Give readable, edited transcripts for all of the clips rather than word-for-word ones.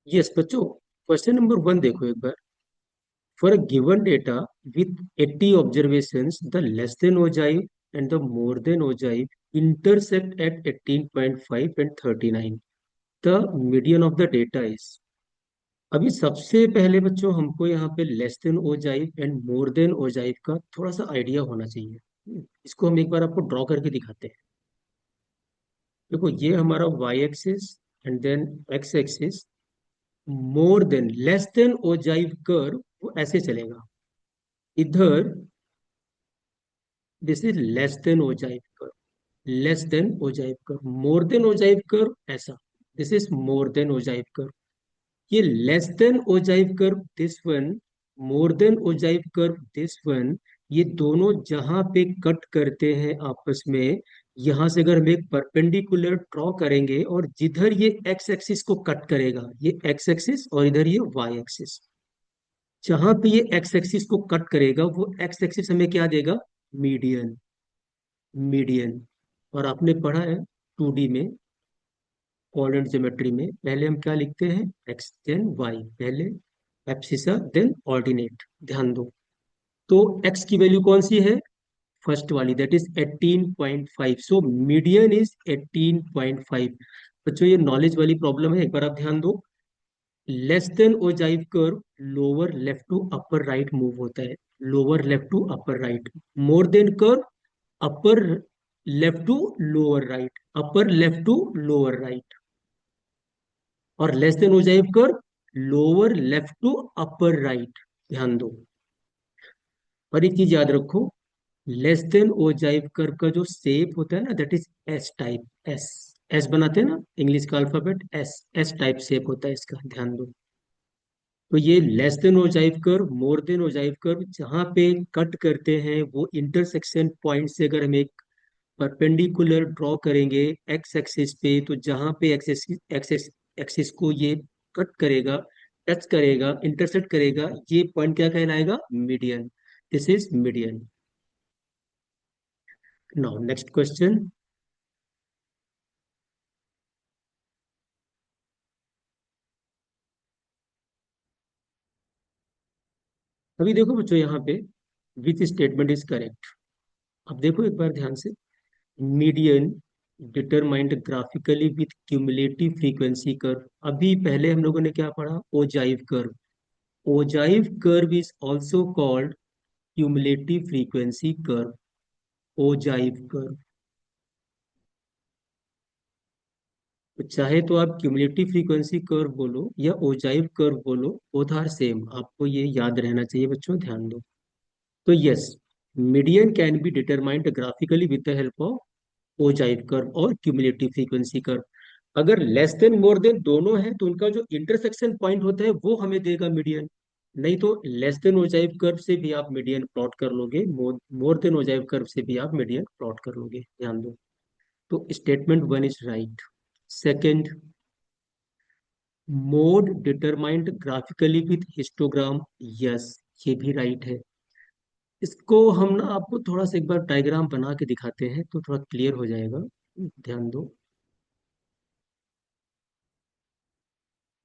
Yes बच्चों, question number 1 देखो एक बार। For a given data with 80 observations, the less than ogive and the more than ogive intersect at 18.5 and 39. The median of the data is। अभी सबसे पहले बच्चों हमको यहाँ पे less than ogive and more than ogive का थोड़ा सा आइडिया होना चाहिए। इसको हम एक बार आपको ड्रॉ करके दिखाते हैं। देखो ये हमारा Y axis and then X axis. More than less than ogive curve वो ऐसे चलेगा। इधर this is less than ogive curve, less than ogive curve. More than ogive curve ऐसा, this is more than ogive curve. ये less than ogive curve this one, more than ogive curve this one, ये दोनों जहां पे cut करते हैं आपस में, यहां से अगर हम एक परपेंडिकुलर ड्रॉ करेंगे और जिधर ये एक्स एक्सिस को कट करेगा, ये एक्स एक्सिस और इधर ये वाई एक्सिस, जहां पे ये एक्स एक्सिस को कट करेगा वो एक्स एक्सिस हमें क्या देगा? मीडियन। मीडियन। और आपने पढ़ा है 2D में, कोऑर्डिनेट ज्योमेट्री में, पहले हम क्या लिखते हैं? एक्स देन वाई, पहले एब्सिसा देन ऑर्डिनेट। ध्यान दो। तो एक्स की वैल्यू कौन सी है? फर्स्ट वाली, that is 18.5। So median is 18.5। बच्चों ये नॉलेज वाली प्रॉब्लम है, एक बार आप ध्यान दो। Less than ogive curve lower left to upper right move होता है, lower left to upper right. More than curve upper left to lower right, upper left to lower right. और less than ogive curve lower left to upper right. ध्यान दो। और एक चीज याद रखो, लेस देन ओजाइव कर्व का जो शेप होता है ना, that is S type. S, S बनाते हैं ना इंग्लिश का alphabet, S, S type shape होता है इसका। ध्यान दो। तो ये less than ogive curve, more than ogive curve जहां पे कट करते हैं वो इंटरसेक्शन पॉइंट से अगर हम एक परपेंडिकुलर ड्रॉ करेंगे एक्स एक्सिस पे, तो जहां पे एक्सिस एक्सिस एक्सिस को ये कट करेगा, टच करेगा, इंटरसेक्ट करेगा, ये पॉइंट क्या कहलाएगा? Median. This is median. Now next question. अभी देखो बच्चों यहाँ पे विच स्टेटमेंट इज करेक्ट। अब देखो एक बार ध्यान से। Median determined graphically with cumulative frequency curve. अभी पहले हम लोगों ने क्या पढ़ा? Ogive curve. Ogive curve is also called cumulative frequency curve. Ogive curve. तो चाहे तो आप क्यूमुलेटिव फ्रीक्वेंसी कर्व बोलो या ओजाइव कर्व बोलो, बोथ आर सेम। आपको ये याद रहना चाहिए बच्चों, ध्यान दो। तो yes, median can be determined graphically with the help of ogive curve और क्यूमुलेटिव फ्रीक्वेंसी कर्व। अगर लेस देन मोर देन दोनों है तो उनका जो इंटरसेक्शन पॉइंट होता है वो हमें देगा मीडियन। नहीं तो लेस देन ओजाइव कर्व से भी आप मीडियन प्लॉट कर लोगे, मोर देन ओजाइव कर्व से भी आप मीडियन प्लॉट कर लोगे। ध्यान दो। तो statement 1 is right. Second, mode determined graphically with histogram. Yes, ये भी राइट है। इसको हम ना आपको थोड़ा सा एक बार डायग्राम बना के दिखाते हैं तो थोड़ा क्लियर हो जाएगा। ध्यान दो।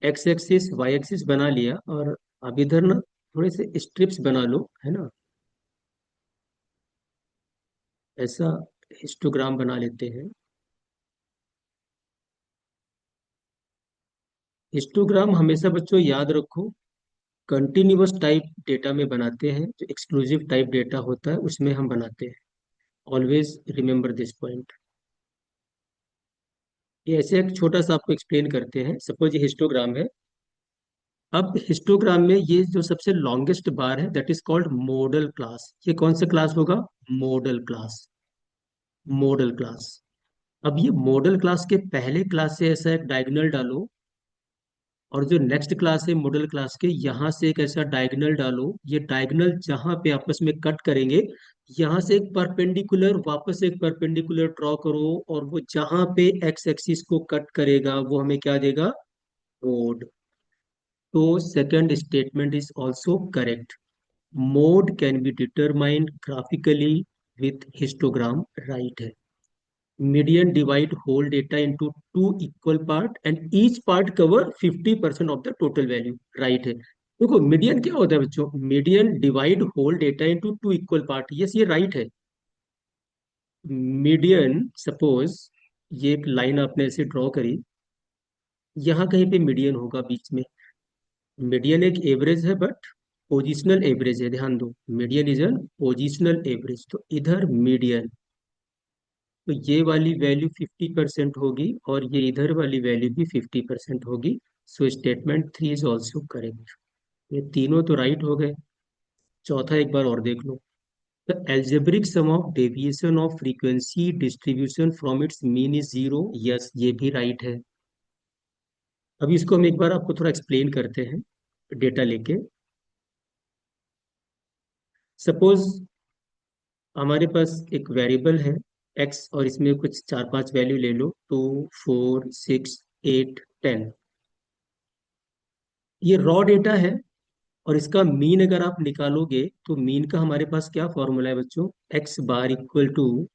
एक्स एक्सिस वाई एक्सिस बना लिया, और अब इधर ना थोड़े से स्ट्रिप्स बना लो, है ना, ऐसा हिस्टोग्राम बना लेते हैं। हिस्टोग्राम हमेशा बच्चों याद रखो कंटिन्यूअस टाइप डेटा में बनाते हैं, जो एक्सक्लूसिव टाइप डेटा होता है उसमें हम बनाते हैं। Always remember this point. ये ऐसे एक छोटा सा आपको एक्सप्लेन करते हैं। सपोज ये हिस्टोग्राम है। अब हिस्टोग्राम में ये जो सबसे लॉन्गेस्ट बार है that is called model class. ये कौन सा क्लास होगा? Model class. Model class. अब ये मॉडल क्लास के पहले क्लास से ऐसा एक डायगोनल डालो, और जो नेक्स्ट क्लास है मॉडल क्लास के, यहाँ से एक ऐसा डायगोनल डालो। ये डायगोनल जहाँ पे आपस में कट करेंगे, यहाँ से एक परपेंडिकुलर, वापस एक परपेंडिकुलर ड्रॉ करो, और वो जहाँ पे एक्स एक्सिस को कट करेगा वो हमें क्या देगा? मोड। तो second statement is also correct. Mode can be determined graphically with histogram. Right है। Median divide whole data into two equal part and each part cover 50% of the total value, right है। देखो median क्या होता है बच्चों, median divide whole data into two equal part, yes ये right है। Median suppose ये एक लाइन आपने ऐसे ड्रॉ करी, यहाँ कहीं पे मीडियन होगा बीच में। मीडियन एक एवरेज है बट पोजिशनल एवरेज है, ध्यान दो, median is an positional average, तो इधर मीडियन, तो ये वाली वैल्यू 50% होगी और ये इधर वाली वैल्यू भी 50% होगी। So statement 3 is also correct. ये तीनों तो राइट हो गए। चौथा एक बार और देख लो। The algebraic sum of deviation of frequency distribution from its mean is zero, yes ये भी राइट है। अभी इसको हम एक बार आपको थोड़ा एक्सप्लेन करते हैं डेटा लेके। सपोज हमारे पास एक वेरिएबल है एक्स और इसमें कुछ चार पांच वैल्यू ले लो, 2 4 6 8 10। ये रॉ डेटा है और इसका मीन अगर आप निकालोगे तो मीन का हमारे पास क्या फॉर्मूला है बच्चों, x bar equal to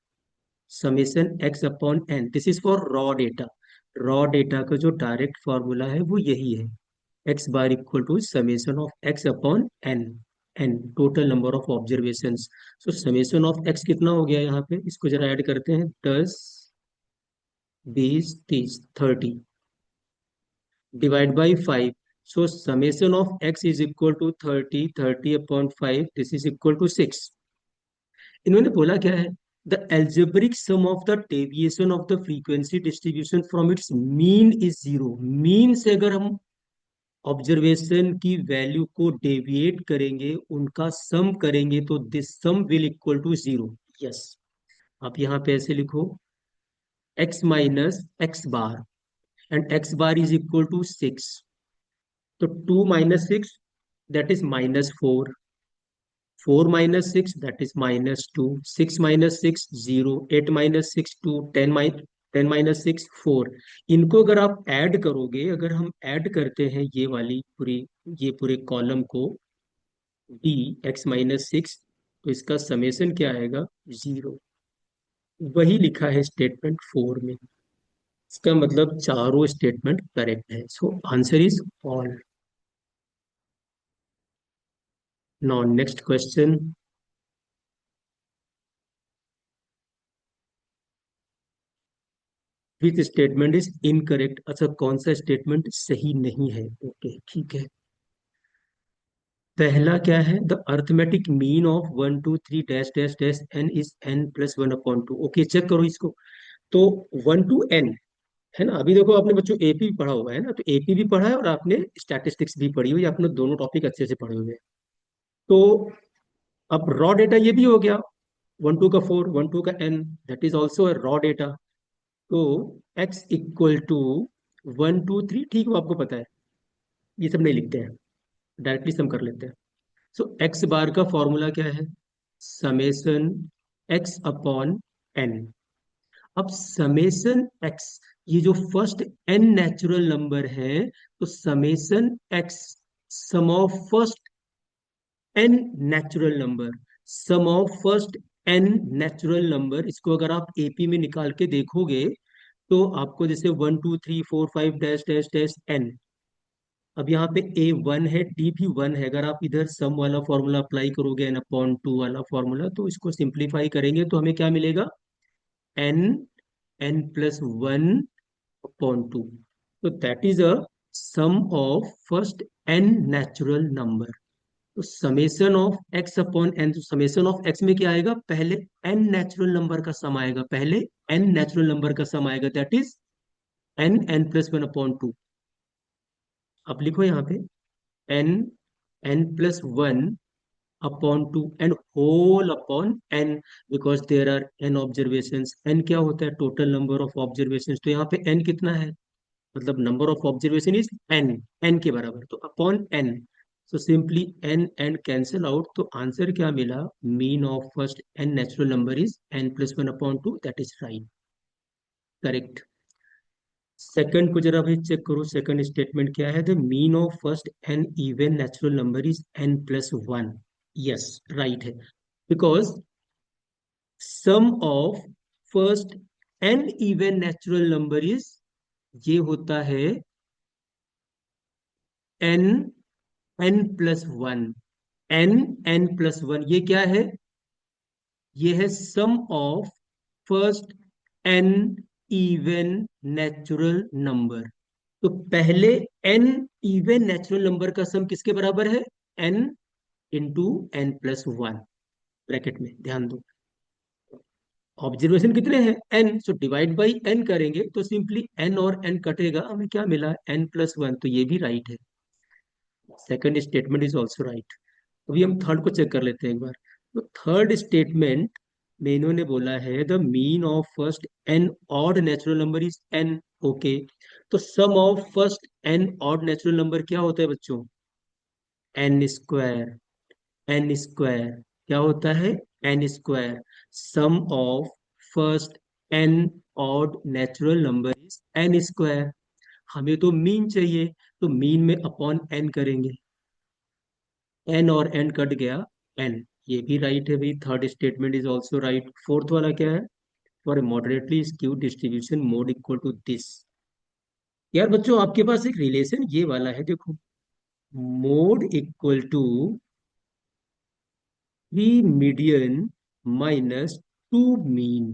summation x upon n, this is for raw data. Raw data का जो डायरेक्ट फॉर्मूला है वो यही है, x bar equal to summation of x upon n, n total number of observations. So summation of x कितना हो गया यहाँ पे, इसको जरा ऐड करते हैं, 10 20 30 30 divide by 5। So summation of x is equal to 30 30 upon 5, this is equal to 6। इन्होंने बोला क्या है, the algebraic sum of the deviation of the frequency distribution from its mean is zero. Mean से अगर हम observation की value को deviate करेंगे, उनका सम करेंगे, तो this sum will equal to zero, yes. आप यहाँ पे ऐसे लिखो, x minus x bar and x bar is equal to 6, तो 2 - 6 दैट इज -4, 4 - 6 दैट इज -2, 6 - 6 0, 8 - 6 2, 10 - 6 4। इनको अगर आप ऐड करोगे, अगर हम ऐड करते हैं ये वाली पूरी, ये पूरे कॉलम को, डी x - 6, तो इसका समेशन क्या आएगा, जीरो। वही लिखा है स्टेटमेंट 4 में, इसका मतलब चारों स्टेटमेंट करेक्ट है। So answer is all. Now next question, which statement is incorrect. अच्छा कौन सा स्टेटमेंट सही नहीं है, ओके ठीक है। पहला क्या है, the arithmetic mean of 1 2 3 dash dash dash n is n+1/2, okay check करो इसको। तो 1 to n है ना, अभी देखो आपने बच्चों एपी भी पढ़ा हुआ है ना, तो एपी भी पढ़ा है और आपने स्टैटिस्टिक्स भी पढ़ी हुई है, आपने दोनों टॉपिक अच्छे से पढ़े हुए हैं। तो अब रॉ डेटा ये भी हो गया, 1 2 का 4, 1 2 का n, that is also a raw data. तो x इक्वल टू 1 2 3, ठीक है आपको पता है, ये सब नहीं लिखते हैं, डायरेक्टली सम कर लेते हैं। सो एक्स बार का फॉर्मूला क्या है, समेशन एक्स अपॉन एन। अब समेशन एक्स, ये जो फर्स्ट एन नेचुरल नंबर है, तो summation x, sum of first n natural number, sum of first n natural number, इसको अगर आप एपी में निकाल के देखोगे तो आपको जैसे 1 2 3 4 5 डैश डैश डैश एन, अब यहाँ पे ए 1 है, डी भी 1 है, अगर आप इधर सम वाला फॉर्मूला अप्लाई करोगे n/2 वाला फॉर्मूला, तो इसको सिंप्लीफाई करेंगे तो हमें क्या मिलेगा, एन, n+1/2, तो that is a sum of first n natural number. तो summation of x upon n, तो समेशन ऑफ एक्स में क्या आएगा, पहले एन नेचुरल नंबर का सम आएगा, पहले एन नेचुरल नंबर का सम आएगा, दैट इज n+1/2। अब लिखो यहाँ पे n, n+1/2 and whole upon n, because there are n observations. N क्या होता है, टोटल नंबर ऑफ ऑब्जर्वेशंस, तो यहाँ पे एन कितना है, मतलब number of observation is n, n के बराबर, तो upon n. So simply n and cancel out, तो आंसर क्या मिला, mean of first n natural number is n+1/2, that is right, correct. Second को जरा भाई चेक करो, सेकंड स्टेटमेंट क्या है, the mean of first n even natural number is n+1, yes right है, because sum of first n even natural number is, ये होता है n, n plus one. N, n plus one, ये क्या है? ये है sum of first n even natural number. तो पहले एन इवन नेचुरल नंबर का सम किसके बराबर है? N into n plus one, bracket में ध्यान दो। ऑब्जर्वेशन कितने हैं? N, so divide by n करेंगे तो सिंपली एन और एन कटेगा, हमें क्या मिला? एन प्लस वन, तो ये भी राइट है। Second statement is also right. अभी हम थर्ड को चेक कर लेते हैं एक बार। तो थर्ड स्टेटमेंट में इन्होंने बोला है the mean of first n odd natural number is n. Okay, तो sum of first n odd natural number क्या होता है बच्चों? N square. एन स्क्वायर क्या होता है? N square. Sum of first n odd natural number is n square. हमें तो मीन चाहिए, तो मीन में अपॉन एन करेंगे। एन और एन कट गया, एन। ये भी राइट है भाई, third statement is also right. Fourth वाला क्या है? For a moderately skewed distribution mode equal to this. यार बच्चों, आपके पास एक रिलेशन ये वाला है, देखो। Mode equal to 3 median minus 2 mean.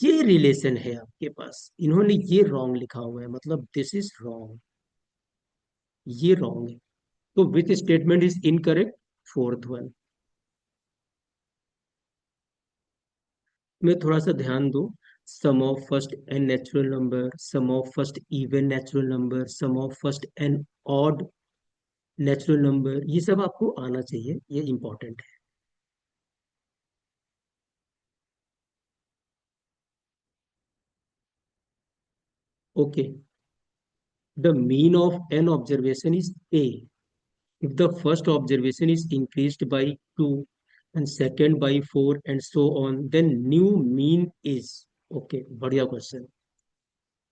ये रिलेशन है आपके पास, इन्होंने ये रॉन्ग लिखा हुआ है, मतलब दिस इज रॉन्ग, ये रॉन्ग है। तो which statement is incorrect? Fourth one. में थोड़ा सा ध्यान दो। Sum of first n natural number, sum of first even natural number, sum of first n odd natural number, ये सब आपको आना चाहिए, ये इंपॉर्टेंट है। Okay, the mean of n observation is A. If the first observation is increased by 2 and second by 4 and so on, then new mean is। Okay, बढ़िया question.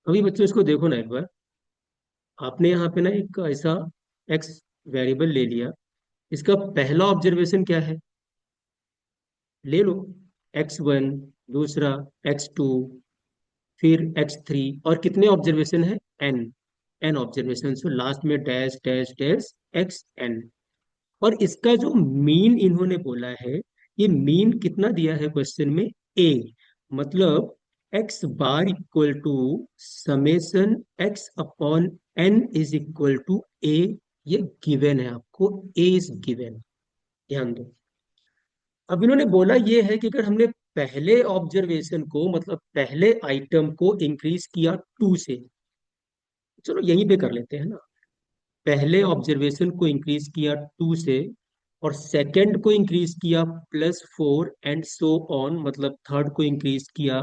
अभी बच्चों इसको देखो ना एक बार। आपने यहाँ पे ना एक ऐसा एक्स वेरिएबल ले लिया, इसका पहला ऑब्जर्वेशन क्या है? ले लो x1, दूसरा x2, फिर x3, और कितने ऑब्जर्वेशन है? n। n observation, so last में डैश डैश डैश xn। और इसका जो मीन इन्होंने बोला है, ये मीन कितना दिया है क्वेश्चन में? ए। मतलब x bar equal to summation x upon n is equal to A. ये गिवन है आपको, ए इज गिवन, ध्यान दो। अब इन्होंने बोला ये है कि अगर हमने पहले ऑब्जर्वेशन को, मतलब पहले आइटम को इंक्रीज किया 2 से, चलो यहीं पे कर लेते हैं ना। पहले ऑब्जर्वेशन को इंक्रीज किया 2 से, और सेकंड को इंक्रीज किया +4 एंड सो ऑन, मतलब थर्ड को इंक्रीज किया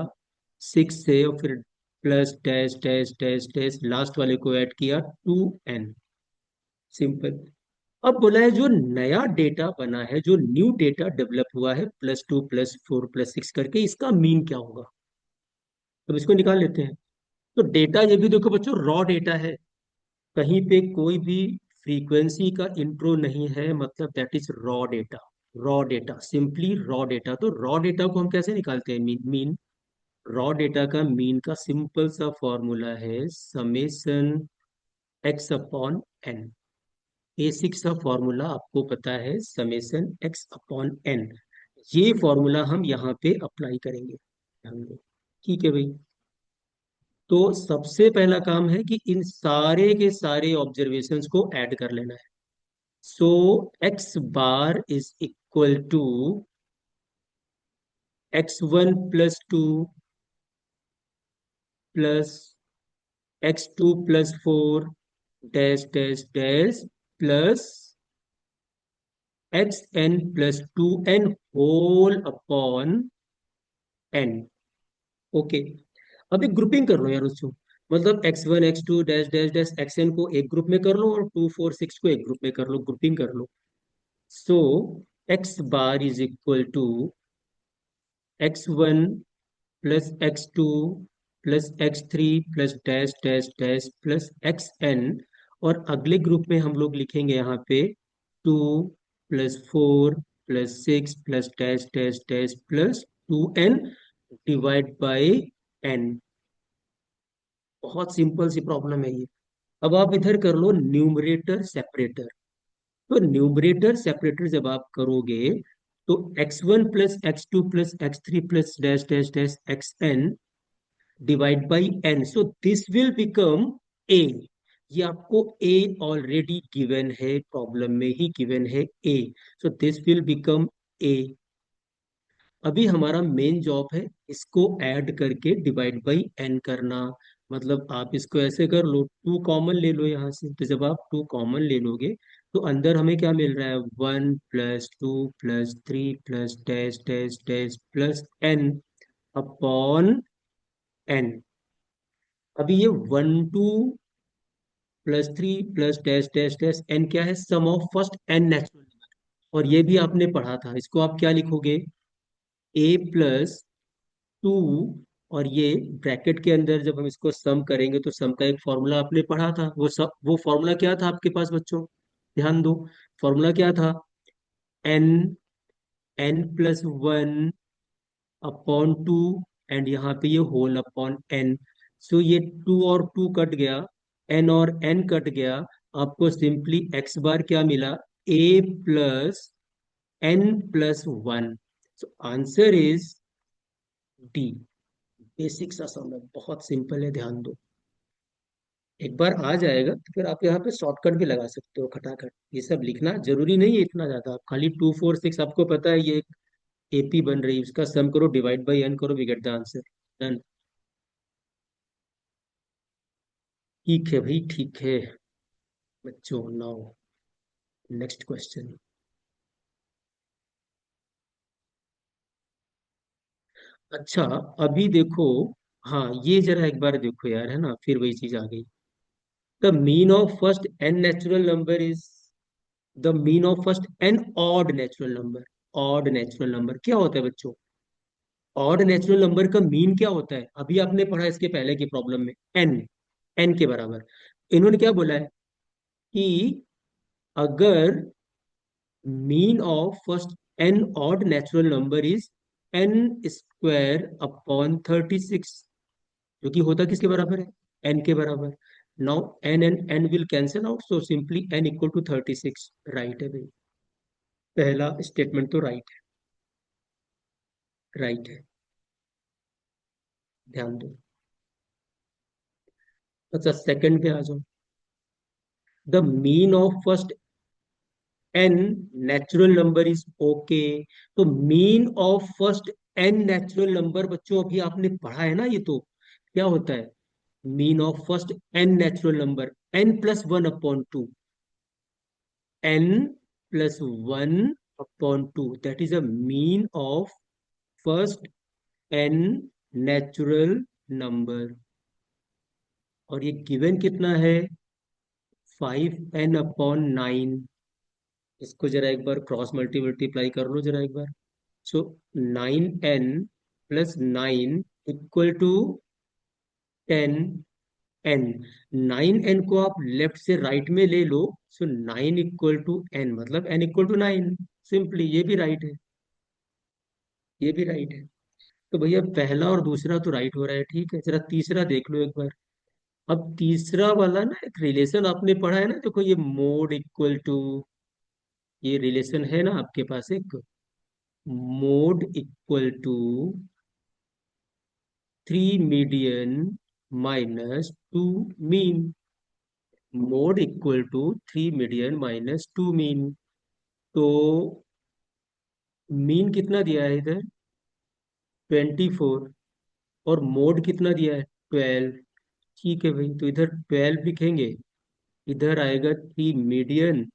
6 से, और फिर plus dash dash dash dash last वाले को ऐड किया 2n। सिंपल। अब बोला है जो नया डेटा बना है, जो न्यू डेटा डेवलप हुआ है, +2 +4 +6 करके, इसका मीन क्या होगा? तो इसको निकाल लेते हैं। तो डेटा ये भी देखो बच्चों, रॉ डेटा है, कहीं पे कोई भी फ्रीक्वेंसी का इंट्रो नहीं है, मतलब that is raw data. Raw data, simply raw data. तो रॉ डेटा को हम कैसे निकालते हैं? मीन। रॉ डेटा का मीन का सिंपल सा फॉर्मूला है summation x upon n. Basic सा फॉर्मूला आपको पता है, समेशन एक्स अपॉन एन। ये फॉर्मूला हम यहाँ पे अप्लाई करेंगे, ध्यान दो। ठीक है भाई। तो सबसे पहला काम है कि इन सारे के सारे ऑब्जर्वेशंस को ऐड कर लेना है। So x bar is equal to x1 + 2 plus x2 + 4 dash dash dash plus xn + 2n whole upon n। Okay, अब एक ग्रुपिंग कर लो यार उसको। मतलब x1 x2 dash dash dash xn को एक ग्रुप में कर लो, और 2 4 6 को एक ग्रुप में कर लो, ग्रुपिंग कर लो। So x bar is equal to x1 + x2 + x3 plus dash dash dash plus xn। और अगले ग्रुप में हम लोग लिखेंगे यहाँ पे 2 + 4 + 6 plus dash dash dash plus 2n divide by n. बहुत सिंपल सी प्रॉब्लम है ये। अब आप इधर कर लो न्यूमरेटर सेपरेटर। तो न्यूमरेटर सेपरेटर जब आप करोगे तो x1 + x2 + x3 + dash dash dash xn divide by n, so this will become A. ये आपको ए ऑलरेडी गिवन है, प्रॉब्लम में ही गिवन है A, so this will become A. अभी हमारा मेन जॉब है इसको ऐड करके डिवाइड बाई एन करना। मतलब आप इसको ऐसे कर लो, टू कॉमन ले लो यहाँ से, तो जब आप टू कॉमन ले लोगे तो अंदर हमें क्या मिल रहा है, 1 + 2 + 3 + dash dash dash plus n upon n. अभी ये 1 2 + 3 + डैश डैश डैश एन क्या है, sum of first n natural number. और ये भी आपने पढ़ा था, इसको आप क्या लिखोगे, a + 2, और ये ब्रैकेट के अंदर जब हम इसको सम करेंगे तो सम का एक फॉर्मूला आपने पढ़ा था, वो फॉर्मूला क्या था आपके पास बच्चों, ध्यान दो। फॉर्मूला क्या था, एन, n+1 अपॉन 2, एंड यहाँ पे ये होल अपॉन एन। सो ये टू और टू कट गया, एन और एन कट गया, आपको सिंपली एक्स बार क्या मिला, a + n+1। So answer is D. Basic सा सम है, बहुत सिंपल है, ध्यान दो। एक बार आ जाएगा तो फिर आप यहाँ पे शॉर्टकट भी लगा सकते हो खटाखट। ये सब लिखना जरूरी नहीं है इतना ज्यादा, आप खाली 2 4 6 आपको पता है ये एक एपी बन रही है, उसका सम करो, डिवाइड बाई एन करो, we get the answer. Done. ठीक है भाई, ठीक है बच्चों। Now next question. अच्छा, अभी देखो, हाँ ये जरा एक बार देखो यार, है ना, फिर वही चीज आ गई। The mean of first n natural number is, the mean of first n odd natural number. Odd natural number क्या होता है बच्चों, ऑड नेचुरल नंबर का मीन क्या होता है, अभी आपने पढ़ा इसके पहले की प्रॉब्लम में, एन, एन के बराबर। इन्होंने क्या बोला है कि अगर mean of first n odd natural number is n² upon 36, जो कि होता किसके बराबर है, एन के बराबर। Now n and n will cancel out, so simply n = 36। Right है भाई, पहला स्टेटमेंट तो राइट है, राइट है, ध्यान दो। अच्छा, सेकंड पे आ जाओ। The mean of first n natural number is okay. तो mean of first n natural number बच्चों अभी आपने पढ़ा है ना, ये तो क्या होता है, mean of first n natural number, n + 1/2, n + 1/2, that is a mean of first n natural number. और ये गिवन कितना है, 5n/9। इसको जरा एक बार क्रॉस मल्टीप्लाई कर लो जरा एक बार। सो 9n + 9 = 10n। 9n को आप लेफ्ट से राइट में ले लो, सो 9 = n, मतलब n = 9। सिंपली ये भी राइट है, ये भी राइट है। तो भैया पहला और दूसरा तो राइट हो रहा है, ठीक है, जरा तीसरा देख लो एक बार। अब तीसरा वाला ना, एक रिलेशन आपने पढ़ा है ना, देखो ये मोड इक्वल टू, ये रिलेशन है ना आपके पास एक, mode equal to 3 median -2 mean. Mode equal to 3 median - 2 mean. तो मीन कितना दिया है इधर, 24, और मोड कितना दिया है, 12। ठीक है भाई, तो इधर 12 लिखेंगे, इधर आएगा 3 मीडियन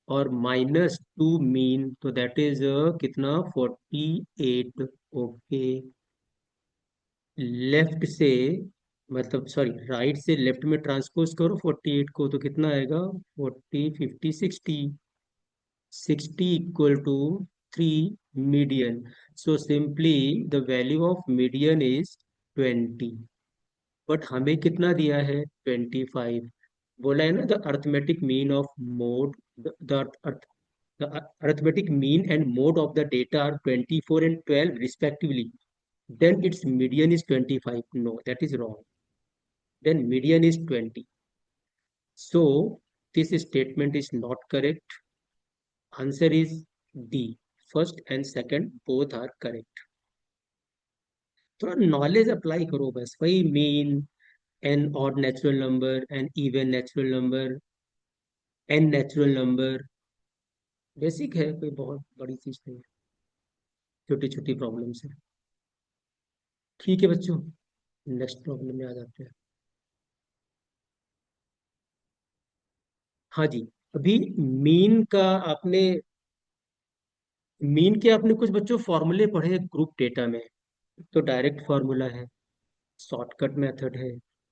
और -2 मीन, तो दैट इज कितना, 48। ओके, लेफ्ट से, मतलब सॉरी राइट से लेफ्ट में ट्रांसपोज करो 48 को, तो कितना आएगा, 40 50 60, 60 = 3 median. So simply the value of median is 20, but हमें कितना दिया है, 25। बोला है ना, the arithmetic mean of mode, the arithmetic mean and mode of the data are 24 and 12 respectively. then its median is 25. No, that is wrong. Then median is 20. So this statement is not correct. Answer is D. First and second both are correct. थोड़ा knowledge apply करो बस, वही mean, n odd natural number, n even natural number, n natural number, basic है, कोई बहुत बड़ी चीज नहीं है, छोटी छोटी प्रॉब्लम्स है। ठीक है बच्चों, नेक्स्ट प्रॉब्लम में आ जाते हैं। हाँ जी, अभी मीन का आपने, मीन के आपने कुछ बच्चों फॉर्मूले पढ़े ग्रुप डेटा में। तो डायरेक्ट फॉर्मूला है, शॉर्टकट मेथड है,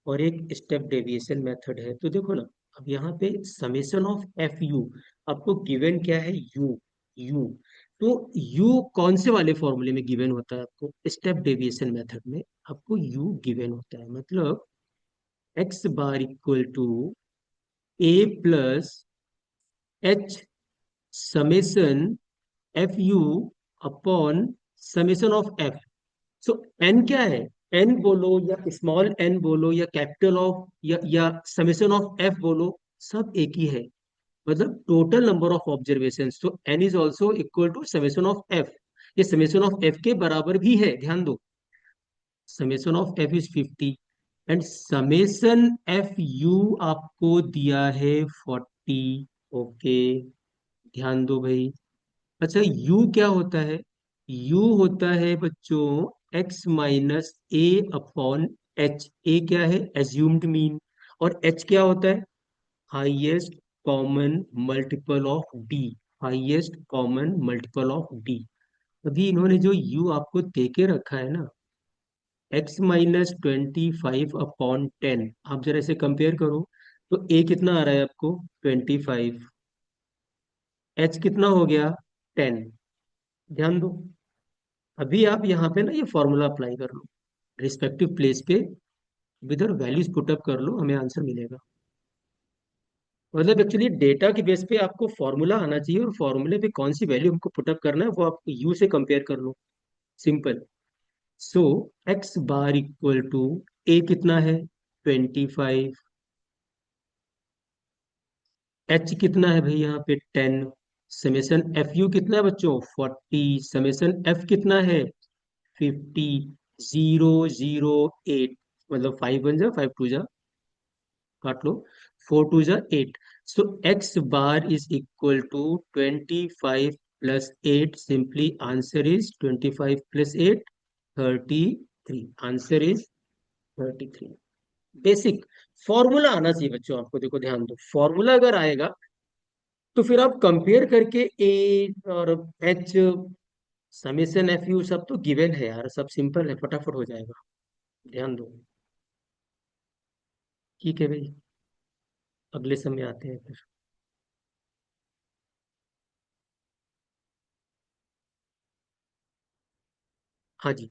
और एक स्टेप डेविएशन मेथड है। तो देखो ना, अब यहाँ पे समेशन ऑफ एफ यू, आपको गिवन क्या है, यू, यू। तो यू कौन से वाले फॉर्मूले में गिवन होता है आपको, स्टेप डेविएशन मेथड में आपको यू गिवन होता है। मतलब x bar equal to A plus h summation f u upon summation of f. So n क्या है, एन बोलो या स्मॉल एन बोलो या कैपिटल ऑफ या समेशन ऑफ एफ बोलो, सब एक ही है। मतलब टोटल नंबर ऑफ ऑब्जर्वेशन, तो n is also equal to summation of f. ये समेशन ऑफ एफ के बराबर भी है, ध्यान दो। Summation of f is 50 and summation f you आपको दिया है 40। ओके, ध्यान दो भाई। अच्छा, u क्या होता है, u होता है बच्चों x माइनस ए अपॉन एच। ए क्या है, एज्यूम्ड मीन, और h क्या होता है, highest common multiple of d, highest common multiple of d। अभी इन्होंने जो u आपको दे के रखा है ना, x माइनस 25 अपॉन 10, आप जरा इसे कंपेयर करो। तो a कितना आ रहा है आपको, 25, h कितना हो गया, 10। ध्यान दो, अभी आप यहाँ पे ना ये फॉर्मूला अप्लाई कर लो रिस्पेक्टिव प्लेस पे, विदर वैल्यूज पुटअप कर लो, हमें आंसर मिलेगा। मतलब एक्चुअली डेटा के बेस पे आपको फॉर्मूला आना चाहिए, और फॉर्मूले पे कौन सी वैल्यू हमको पुटअप करना है वो आप यू से कंपेयर कर लो, simple. So x bar equal to A कितना है, 25, एच कितना है भाई यहाँ पे 10, समेसन एफ यू कितना है बच्चों 40, समेसन एफ कितना है 50, 008, मतलब 5 वन जा 5 टू जा, काट लो, 4 टू जा 8। So x bar is equal to 25 plus 8, simply answer is 25 plus 8, 33। Answer is 33। Basic formula आना चाहिए बच्चों आपको, देखो ध्यान दो, फॉर्मूला अगर आएगा तो फिर आप कंपेयर करके ए और एच, समेशन एफ यू, सब तो गिवन है यार, सब सिंपल है, फटाफट हो जाएगा। ध्यान दो, ठीक है भाई, अगले समय आते हैं फिर। हाँ जी,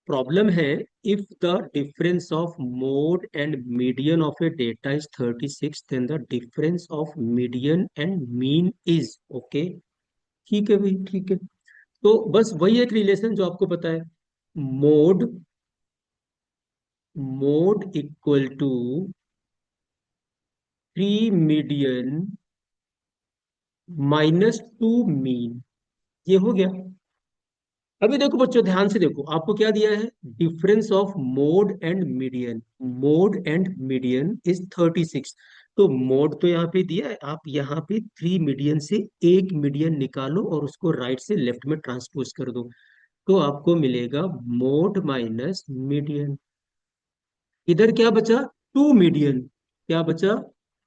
प्रॉब्लम है, if the difference of mode and median of a data is 36, then the difference of median and mean is, okay. ठीक है भाई, ठीक है। तो बस वही एक रिलेशन जो आपको पता है, mode, mode equal to 3 median -2 mean, ये हो गया। अभी देखो बच्चों, ध्यान से देखो, आपको क्या दिया है, difference of mode and median, mode and median is 36। तो मोड तो यहाँ पे दिया है, आप यहाँ पे 3 मीडियन से एक मीडियन निकालो और उसको राइट से लेफ्ट में ट्रांसपोज कर दो, तो आपको मिलेगा मोड माइनस मीडियन। इधर क्या बचा, 2 मीडियन, क्या बचा,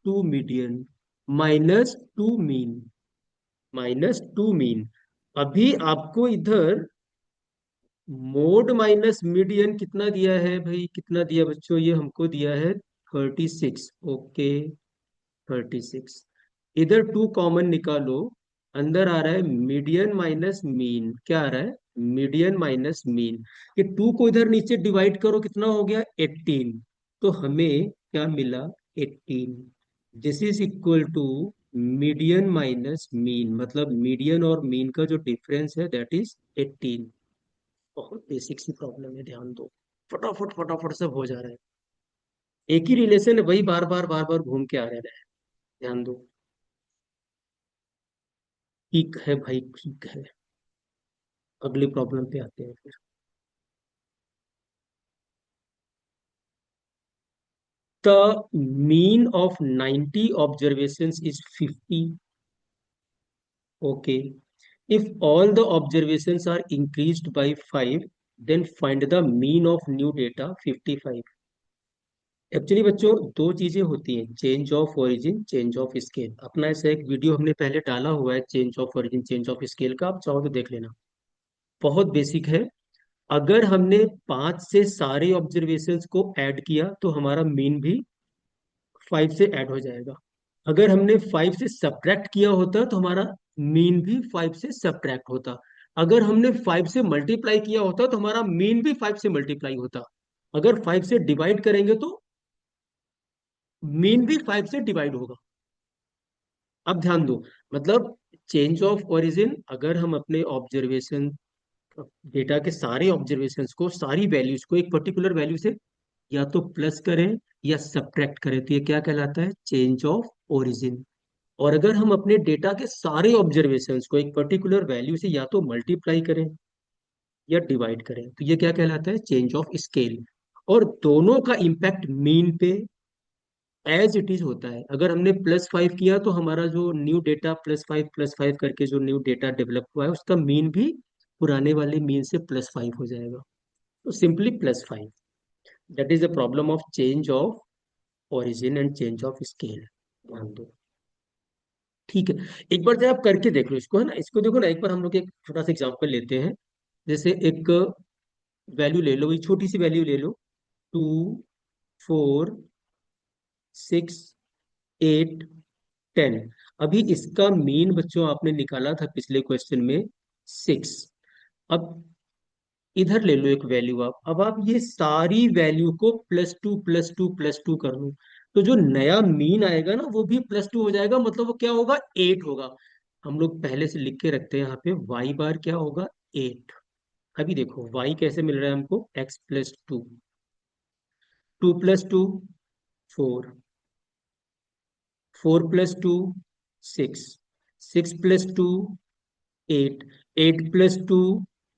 2 मीडियन -2 मीन, -2 मीन। अभी आपको इधर मोड माइनस मीडियन कितना दिया है भाई, कितना दिया बच्चों, ये हमको दिया है 36, ओके, 36। इधर 2 कॉमन निकालो, अंदर आ रहा है मीडियन माइनस मीन, क्या आ रहा है, मीडियन माइनस मीन। ये 2 को इधर नीचे डिवाइड करो, कितना हो गया 18, तो हमें क्या मिला 18। This is equal to median minus mean, मतलब मीडियन और मीन का जो डिफरेंस है दैट इज 18। बहुत बेसिक सी प्रॉब्लम है, ध्यान दो। फटाफट फटाफट सब हो जा रहा है। एक ही रिलेशन है, वही बार बार घूम के आ रहा है। ध्यान दो। ठीक है भाई, ठीक है। अगली प्रॉब्लम पे आते हैं फिर। The mean of 90 observations is 50. Okay. If all the observations are increased by 5, then find the mean of new data 55. Actually बच्चों, दो चीजें होती हैं, change of origin, change of scale. अपना ऐसा एक वीडियो हमने पहले डाला हुआ है, change of origin change of scale का, आप चाहो तो देख लेना। बहुत बेसिक है। अगर हमने 5 से सारे ऑब्जर्वेशंस को ऐड किया तो हमारा मीन भी 5 से ऐड हो जाएगा। अगर हमने 5 से सब्ट्रैक्ट किया होता तो हमारा मीन भी 5 से सब्ट्रैक्ट होता। अगर हमने 5 से मल्टीप्लाई किया होता तो हमारा मीन भी 5 से मल्टीप्लाई होता। अगर 5 से डिवाइड करेंगे तो मीन भी 5 से डिवाइड होगा। अब ध्यान दो। मतलब चेंज ऑफ ओरिजिन, अगर हम अपने ऑब्जर्वेशन, डेटा के सारे ऑब्जर्वेशंस को, सारी वैल्यूज को एक पर्टिकुलर वैल्यू से या तो प्लस करें या सब्ट्रैक्ट करें, तो ये क्या कहलाता है? Change of origin. और अगर हम अपने डेटा के सारे ऑब्जर्वेशंस को एक पर्टिकुलर वैल्यू से या तो मल्टीप्लाई करें या डिवाइड करें, तो ये क्या कहलाता है? Change of scale. और दोनों का इम्पैक्ट मीन पे एज इट इज होता है। अगर हमने +5 किया तो हमारा जो न्यू डेटा +5 +5 करके जो न्यू डेटा डेवलप हुआ है, उसका मीन भी पुराने वाले मीन से +5 हो जाएगा। तो simply +5। That is the problem of change of origin and change of scale. ध्यान दो। ठीक है। एक बार जब आप करके देख लो इसको, है ना, इसको देखो ना, एक बार हम लोग एक छोटा सा एग्जांपल लेते हैं। जैसे एक वैल्यू ले लो, ये छोटी सी वैल्यू ले लो, 2 4 6 8 10। अभी इसका मीन बच्चों आपने निकाला था पिछले क्वेश्चन में 6। अब इधर ले लो एक वैल्यू आप, अब आप ये सारी वैल्यू को +2 +2 +2 कर लो, तो जो नया मीन आएगा ना वो भी +2 हो जाएगा। मतलब वो क्या होगा? 8 होगा। हम लोग पहले से लिख के रखते हैं यहाँ पे, वाई बार क्या होगा? 8। अभी देखो वाई कैसे मिल रहा है हमको? x +2, 2 + 2 4, 4 + 2 6, 6 + 2 8, 8 + 2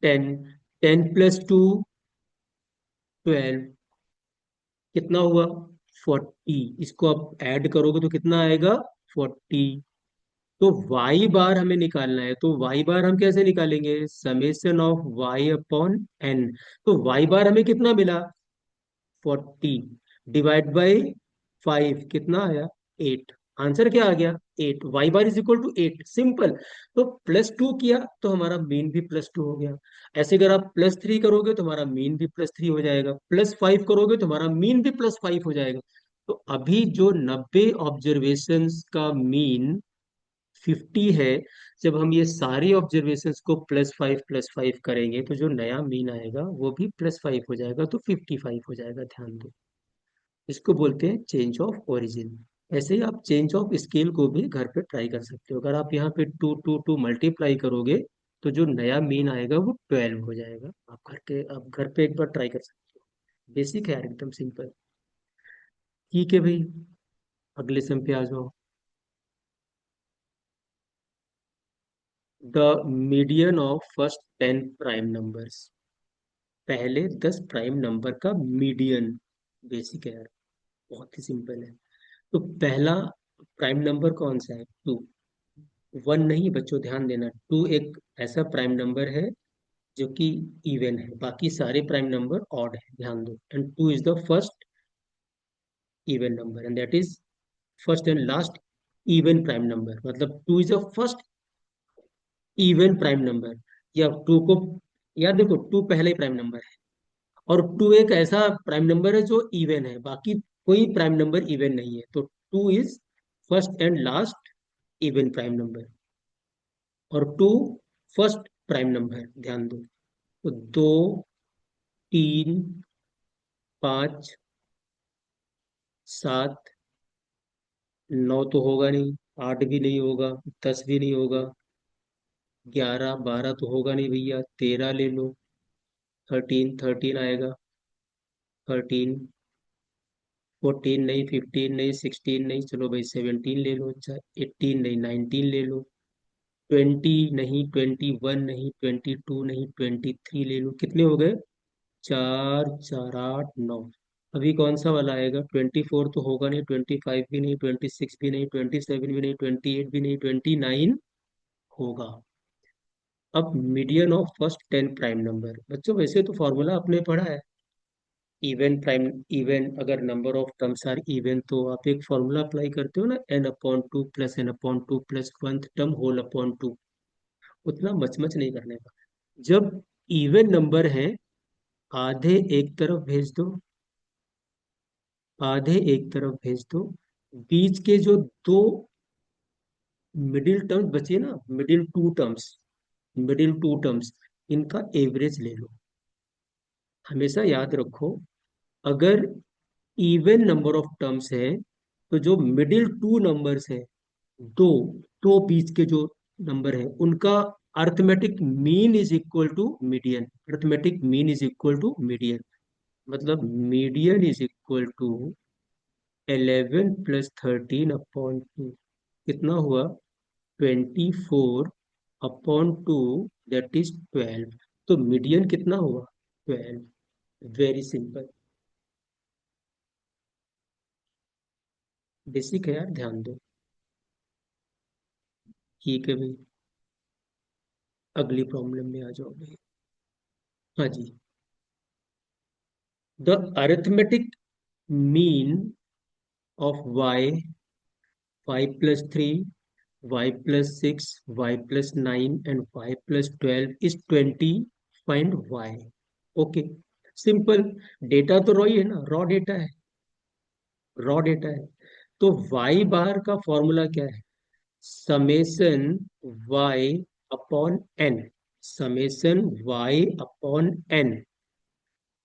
10, 10 + 2 12। कितना हुआ? 40। इसको आप ऐड करोगे तो कितना आएगा? 40। तो वाई बार हमें निकालना है, तो वाई बार हम कैसे निकालेंगे? ΣY/N। तो वाई बार हमें कितना मिला? 40 डिवाइड बाई 5 कितना आया? 8। आंसर क्या आ गया? 8। Y bar is equal to 8, simple. तो +2 किया तो हमारा मीन भी +2 हो गया। ऐसे अगर आप +3 करोगे तो हमारा मीन भी +3 हो जाएगा, +5 करोगे तो हमारा मीन भी +5 हो जाएगा। तो अभी जो 90 ऑब्जर्वेशंस का मीन 50 है, जब हम ये सारी ऑब्जर्वेशंस को +5 +5 करेंगे तो जो नया मीन आएगा वो भी +5 हो जाएगा, तो 55 हो जाएगा। ध्यान दो। इसको बोलते हैं चेंज ऑफ ओरिजिन। ऐसे ही आप चेंज ऑफ स्केल को भी घर पे ट्राई कर सकते हो। अगर आप यहाँ पे 2 2 2 मल्टीप्लाई करोगे तो जो नया मीन आएगा वो 12 हो जाएगा। आप घर पे एक बार ट्राई कर सकते हो। बेसिक है यार, एकदम सिंपल। ठीक है भाई, अगले सम पे आ जाओ। The median of first 10 prime numbers. पहले 10 प्राइम नंबर का मीडियन। बेसिक है यार, बहुत ही सिंपल है। तो पहला प्राइम नंबर कौन सा है? 2। 1 नहीं बच्चों, ध्यान देना, 2 एक ऐसा प्राइम नंबर है जो कि इवन है, बाकी सारे प्राइम नंबर ऑड है। ध्यान दो। And 2 is the first even number, and that is first and last even prime number. मतलब 2 is the first even prime number. या 2 को, यार देखो, 2 पहला ही प्राइम नंबर है, और 2 एक ऐसा प्राइम नंबर है जो इवन है, बाकी कोई प्राइम नंबर इवन नहीं है। तो 2 is first and last even prime number, और 2 फर्स्ट प्राइम नंबर। ध्यान दो। तो 2 3 5 7, 9 तो होगा नहीं, 8 भी नहीं होगा, 10 भी नहीं होगा, 11 12 तो होगा नहीं भैया, 13 ले लो, 13 13 आएगा, 13, 14 नहीं, 15 नहीं, 16 नहीं, चलो भाई 17 ले लो, अच्छा 18 नहीं, 19 ले लो, 20 नहीं, 21 नहीं, 22 नहीं, 23 ले लो, कितने हो गए? चार चार आठ नौ। अभी कौन सा वाला आएगा? 24 तो होगा नहीं, 25 भी नहीं, 26 भी नहीं, 27 भी नहीं, 28 भी नहीं, 29 होगा। अब median of first 10 prime number, बच्चों वैसे तो फॉर्मूला आपने पढ़ा है, इवन प्राइम, इवन अगर number of terms are even तो आप एक फॉर्मूला अप्लाई करते हो ना, n/2 plus n/2 plus one term whole upon two. उतना मचमच नहीं करने का। जब इवन नंबर है, आधे एक तरफ भेज दो, आधे एक तरफ भेज दो, बीच के जो दो मिडिल टर्म्स बचे ना, मिडिल टू टर्म्स, इनका एवरेज ले लो। हमेशा याद रखो, अगर इवन नंबर ऑफ टर्म्स है तो जो मिडिल टू नंबर्स है, दो दो बीच के जो नंबर है, उनका arithmetic mean is equal to median. Arithmetic mean is equal to median, मतलब median is equal to 11 plus 13 upon two. कितना हुआ? 24 अपॉन टू, दैट इज 12। तो मीडियन कितना हुआ? 12। Very simple. बेसिक है यार, ध्यान दो। ठीक है भाई, अगली प्रॉब्लम में आ जाओ भाई। हाँ जी। The arithmetic mean of y plus 3, y+6, y+9 and y+12 is 20। Find y। Okay, simple. Data तो रॉ डेटा है। तो y बार का फॉर्मूला क्या है? Summation y upon n, summation y upon n।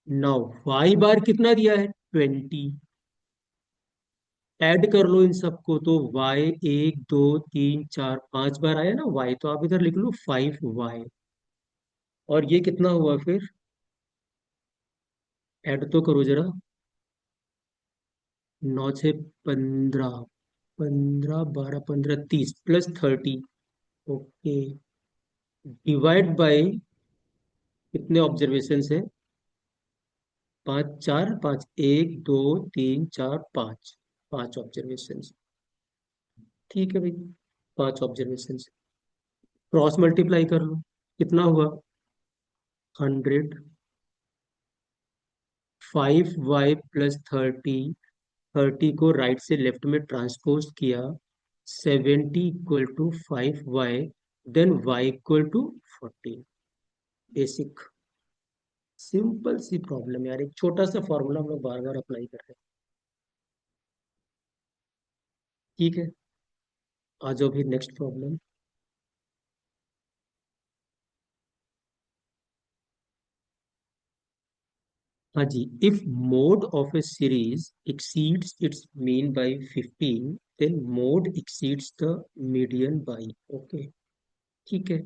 Now y bar कितना दिया है? 20। Add कर लो इन सबको, तो y 1 2 3 4 5 बार आया ना y, तो आप इधर लिख लो 5y। और ये कितना हुआ फिर? ऐड तो करो जरा। 9 6 15, 15 12 15 30 ओके। डिवाइड बाय कितने ऑब्जर्वेशन है? पाँच, चार पाँच, 1 2 3 4 5, 5 ऑब्जर्वेशन। ठीक है भाई, 5 ऑब्जर्वेशन। क्रॉस मल्टीप्लाई कर लो, कितना हुआ? 100। 5y+30, 30 को राइट से लेफ्ट में ट्रांसपोज किया, 70 = 5y, then y = 40। Basic, simple सी प्रॉब्लम यार, एक छोटा सा फॉर्मूला हम लोग बार बार अप्लाई कर रहे हैं। ठीक है, आ जाओ फिर नेक्स्ट प्रॉब्लम। हाँ जी। If mode of a series exceeds its mean by 15, then mode exceeds the median by. Okay, ठीक है।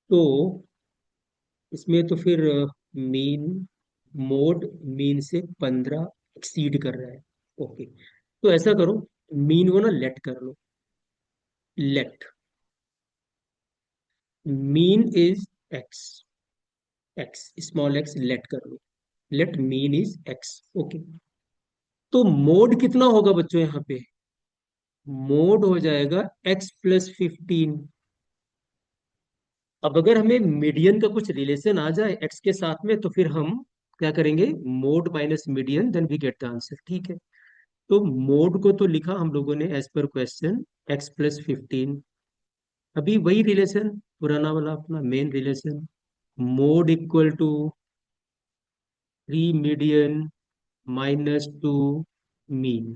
तो इसमें तो फिर मीन, मोड मीन से 15 एक्सीड कर रहा है। ओके, तो ऐसा करो, मीन को ना लेट कर लो। Let mean is x, x small x let कर लो। Let mean is x. Okay, तो मोड कितना होगा बच्चों यहाँ पे? मोड हो जाएगा x+15। अब अगर हमें मीडियन का कुछ रिलेशन आ जाए एक्स के साथ में, तो फिर हम क्या करेंगे? Mode minus median, then we get the answer. ठीक है, तो मोड को तो लिखा हम लोगों ने एज पर क्वेश्चन x+15। अभी वही रिलेशन, पुराना वाला अपना main relation, mode equal to 3 median -2 mean.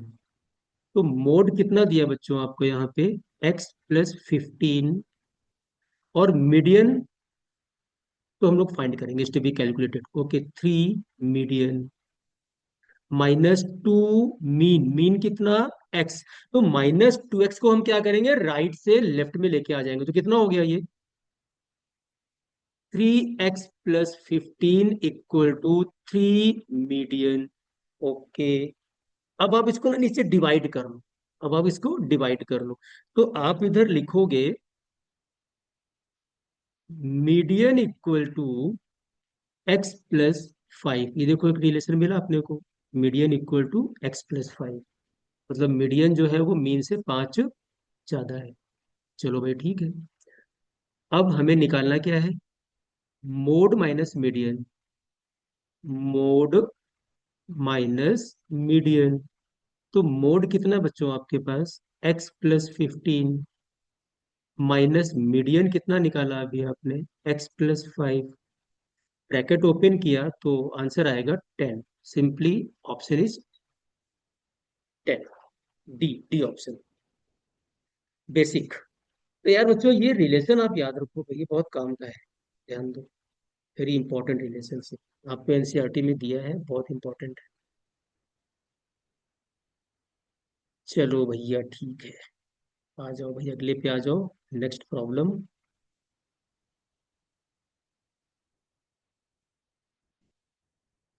तो मोड कितना दिया बच्चों आपको यहाँ पे? x+15। और मीडियन तो हम लोग फाइंड करेंगे, to be calculated. Okay, 3 median -2 mean, mean कितना? एक्स। तो -2x को हम क्या करेंगे? राइट से लेफ्ट में लेके आ जाएंगे, तो कितना हो गया ये? 3x+15 equal to 3 median. Okay, अब आप इसको ना नीचे डिवाइड कर लो। अब आप इसको डिवाइड कर लो, तो आप इधर लिखोगे मीडियन इक्वल टू x+5। ये देखो एक रिलेशन मिला अपने को, मीडियन इक्वल टू x+5। मतलब मीडियन जो है वो मीन से 5 ज्यादा है। चलो भाई ठीक है। अब हमें निकालना क्या है? Mode minus median. Mode minus median. तो मोड कितना बच्चों आपके पास? x+15 माइनस मीडियन कितना निकाला अभी आपने? x+5। ब्रैकेट ओपन किया तो आंसर आएगा 10। Simply option is 10। D D option, basic. तो यार बच्चों ये रिलेशन आप याद रखो भाई, ये बहुत काम का है। ध्यान दो, वेरी इंपॉर्टेंट रिलेशनशिप आपको एनसीईआरटी में दिया है, बहुत इंपॉर्टेंट है। चलो भैया ठीक है, आ जाओ भाई अगले पे आ जाओ। Next problem.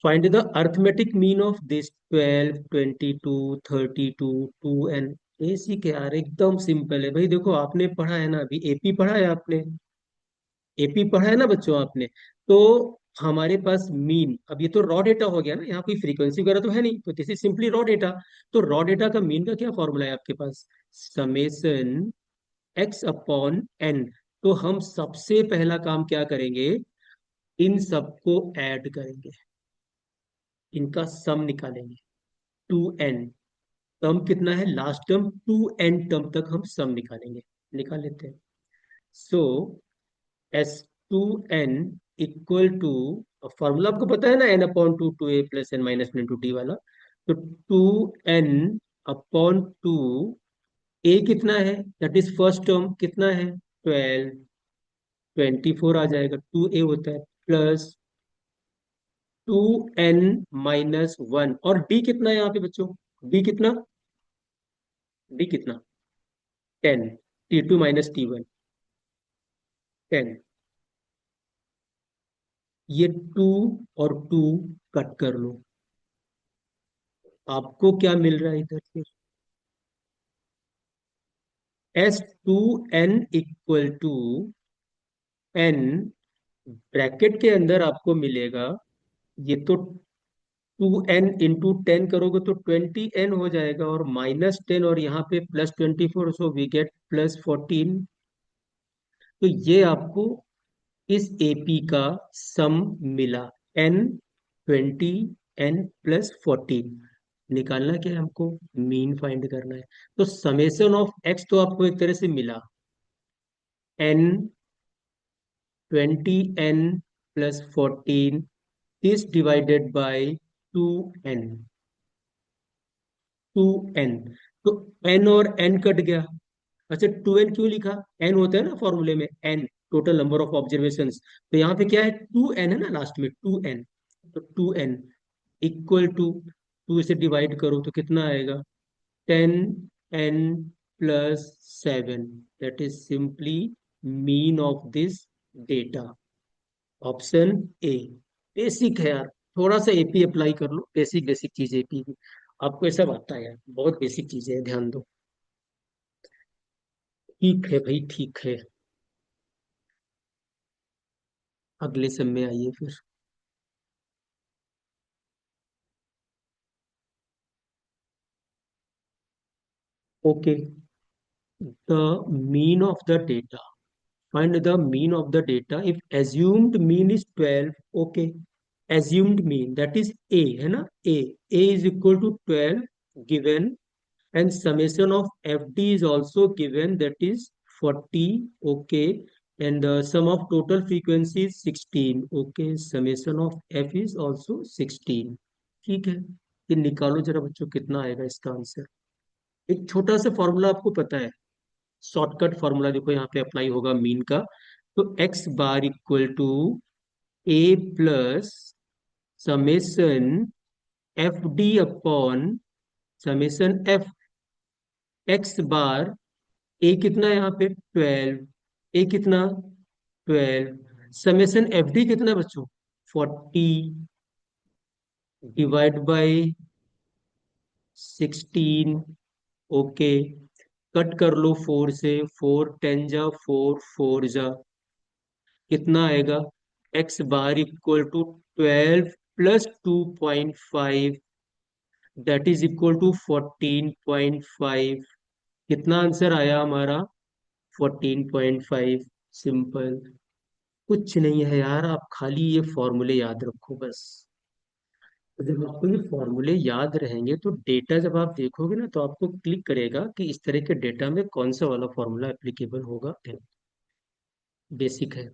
Find the arithmetic mean of this 12, 22, 32, 2 and AC के। यार एकदम सिंपल है भाई, देखो आपने पढ़ा है ना, अभी एपी पढ़ा है आपने। एपी पढ़ा है ना बच्चों आपने। तो हमारे पास मीन, अब ये तो रॉ डेटा हो गया ना, यहाँ कोई फ्रीक्वेंसी वगैरह तो है नहीं, तो this is simply raw data. तो रॉ डेटा का मीन का क्या फॉर्मूला है आपके पास? Summation x upon n. तो हम सबसे पहला काम क्या करेंगे? इन सबको ऐड करेंगे, इनका सम निकालेंगे। 2n टर्म कितना है? लास्ट टर्म 2n टर्म तक हम सम निकालेंगे। निकाल लेते हैं। सो S2n इक्वल टू, फॉर्मूला आपको पता है ना, n/2 2a plus n minus two D वाला। तो 2n/2, a कितना है? दैट इज फर्स्ट टर्म कितना है? 12, 24 आ जाएगा, 2a होता है, प्लस 2n-1। और d कितना है यहाँ पे बच्चों? d कितना? d कितना? 10। T2 - T1 10। ये 2 और 2 कट कर लो, आपको क्या मिल रहा है इधर से? S2n equal to n, bracket के अंदर आपको मिलेगा, ये तो 2n × 10 करोगे तो 20n हो जाएगा, और -10 और यहाँ पे +24, सो वी गेट +14। तो ये आपको इस एपी का सम मिला, n 20 n + 14। निकालना क्या है हमको? मीन फाइंड करना है। तो समेशन ऑफ एक्स तो आपको एक तरह से मिला, n 20n + 14 is divided by 2n। 2n, तो n और n कट गया। अच्छा 2n क्यों लिखा? n होता है ना फॉर्मूले में, n total number of observations. तो यहाँ पे क्या है? 2n है ना लास्ट में, 2n। तो 2n इक्वल टू, 2 से डिवाइड करो तो कितना आएगा? 10n + 7। That is simply mean of this data. Option A. Basic है यार, थोड़ा सा एपी अप्लाई कर लो, बेसिक बेसिक चीज एपी की आपको ये सब आता है यार, बहुत बेसिक चीजें हैं, ध्यान दो। ठीक है भाई ठीक है, अगले सब में आइए फिर। Okay, the mean of the data. Find the mean of the data if assumed mean is 12। Okay, assumed mean that is A, है ना, A. A is equal to 12 given, and summation of FD is also given, that is 40। Okay, and the sum of total frequency is 16। Okay, summation of F is also 16। ठीक है, ये निकालो जरा बच्चों, कितना आएगा इसका आंसर? एक छोटा सा फॉर्मूला आपको पता है, शॉर्टकट फॉर्मूला देखो यहाँ पे अप्लाई होगा मीन का। तो x bar equal to A plus summation f d upon summation f x bar. A कितना है यहाँ पे? 12। ए कितना? 12। समेसन एफ डी कितना है बच्चों? 40 डिवाइड बाई 16। ओके, कट कर लो 4 से, 4 10 जा 4 4 जा, कितना आएगा? X bar equal to 12 + 2.5, that is equal to 14.5। कितना आंसर आया हमारा? 14.5। सिंपल, कुछ नहीं है यार, आप खाली ये फॉर्मूले याद रखो बस। तो जब आपको ये फॉर्मूले याद रहेंगे तो डेटा जब आप देखोगे ना, तो आपको क्लिक करेगा कि इस तरह के डेटा में कौन सा वाला फॉर्मूला एप्लीकेबल होगा। बेसिक है।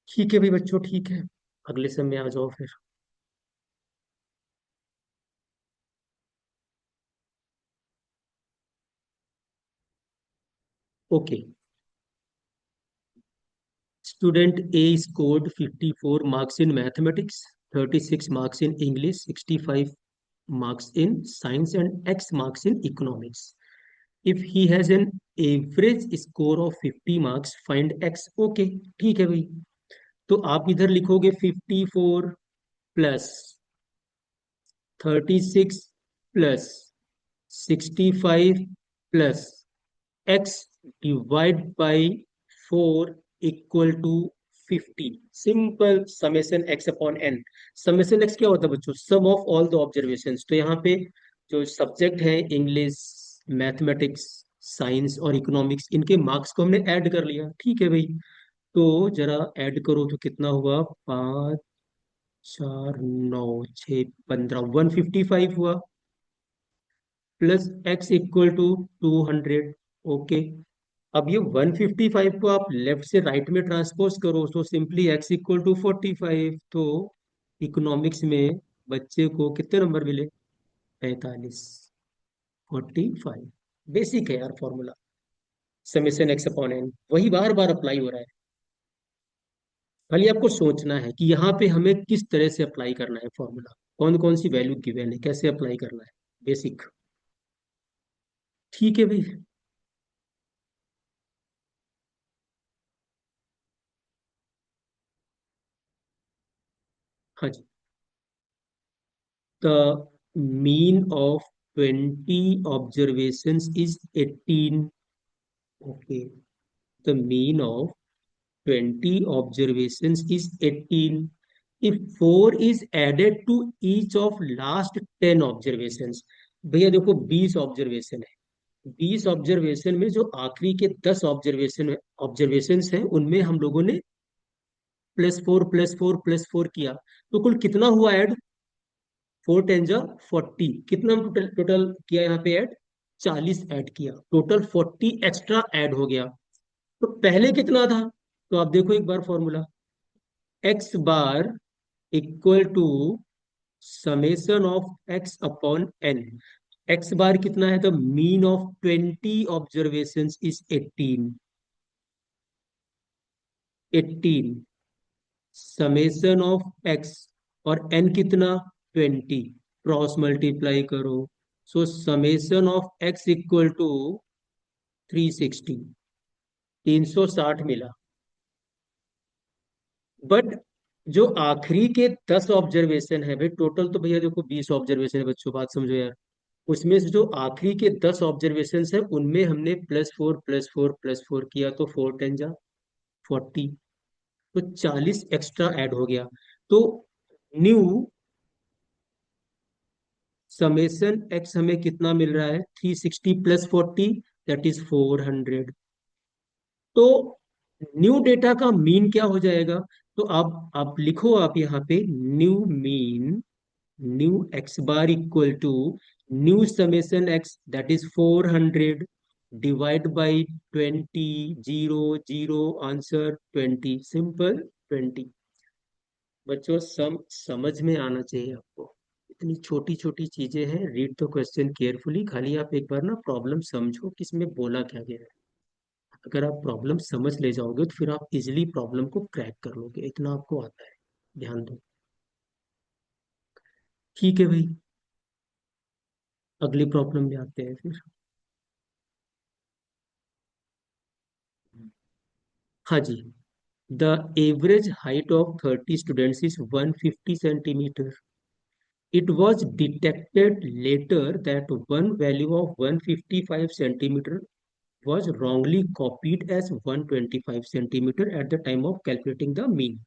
ठीक है भाई बच्चों, ठीक है, अगले समय आ जाओ फिर। Okay, student A scored 54 marks in mathematics, 36 marks in English, 65 marks in science and X marks in economics. If he has an average score of 50 marks, find X. Okay, ठीक है भाई। तो आप इधर लिखोगे 54 plus 36 plus 65 plus x divide by 4 equal to 50। Simple, summation x upon n. Summation x क्या होता है बच्चों? Sum of all the observations. तो यहाँ पे जो सब्जेक्ट है इंग्लिश, मैथमेटिक्स, साइंस और इकोनॉमिक्स, इनके मार्क्स को हमने ऐड कर लिया। ठीक है भाई, तो जरा ऐड करो तो कितना हुआ? 5 4 9 6 15, 155 हुआ, plus x equal to 200। Okay, अब ये 155 को आप लेफ्ट से राइट में ट्रांसपोज करो, तो सिंपली एक्स इक्वल टू 45। तो इकोनॉमिक्स में बच्चे को कितने नंबर मिले? 45। 45 बेसिक है यार formula, summation x upon n, वही बार बार अप्लाई हो रहा है। खाली आपको सोचना है कि यहाँ पे हमें किस तरह से अप्लाई करना है फॉर्मूला, कौन कौन सी वैल्यू गिवन है, कैसे अप्लाई करना है। बेसिक। ठीक है भाई। हाँ जी। The mean of 20 observations is 18. Okay. The mean of 20 observations is 18. If 4 is added to each of last 10 observations, भैया देखो 20 ऑब्जर्वेशन है, 20 ऑब्जर्वेशन में जो आखिरी के 10 ऑब्जर्वेशन हैं उनमें हम लोगों ने +4 +4 +4 किया, तो कुल कितना हुआ ऐड? 4 10 जा 40, कितना टोटल टोटल किया यहाँ पे ऐड? 40 ऐड किया, टोटल 40 एक्स्ट्रा ऐड हो गया। तो पहले कितना था? तो आप देखो एक बार formula, x bar equal to summation of x upon n. X bar कितना है? तो mean of 20 observation is 18। 18 summation of x और एन कितना? 20। क्रॉस मल्टीप्लाई करो, so summation of x equal to 360, 360 मिला। बट जो आखिरी के 10 ऑब्जर्वेशन है भाई, टोटल तो भैया देखो 20 ऑब्जर्वेशन है बच्चों, बात समझो यार। उसमें से जो आखिरी के 10 ऑब्जर्वेशन है उनमें हमने +4 +4 +4 किया, तो 4 10 जा 40, तो 40 एक्स्ट्रा ऐड हो गया। तो न्यू समेशन एक्स हमें कितना मिल रहा है? 360 +40, दैट इज 400। तो न्यू डेटा का मीन क्या हो जाएगा? तो आप लिखो, आप यहाँ पे new mean, new x bar equal to new summation x, that is 400 divide by 20। 0 0 answer 20। Simple, 20। बच्चों समझ में आना चाहिए आपको, इतनी छोटी छोटी चीजें हैं। रीड द क्वेश्चन केयरफुली, खाली आप एक बार ना प्रॉब्लम समझो कि इसमें बोला क्या गया है। अगर आप प्रॉब्लम समझ ले जाओगे तो फिर आप इजिली प्रॉब्लम को क्रैक कर लोगे, इतना आपको आता है। ध्यान दो। ठीक है भाई, अगली प्रॉब्लम में आते हैं फिर। हाँ जी। The average height of 30 students is 150 centimeter. It was detected later that one value of 155 centimeter was wrongly copied as 125 centimeter at the time of calculating the mean.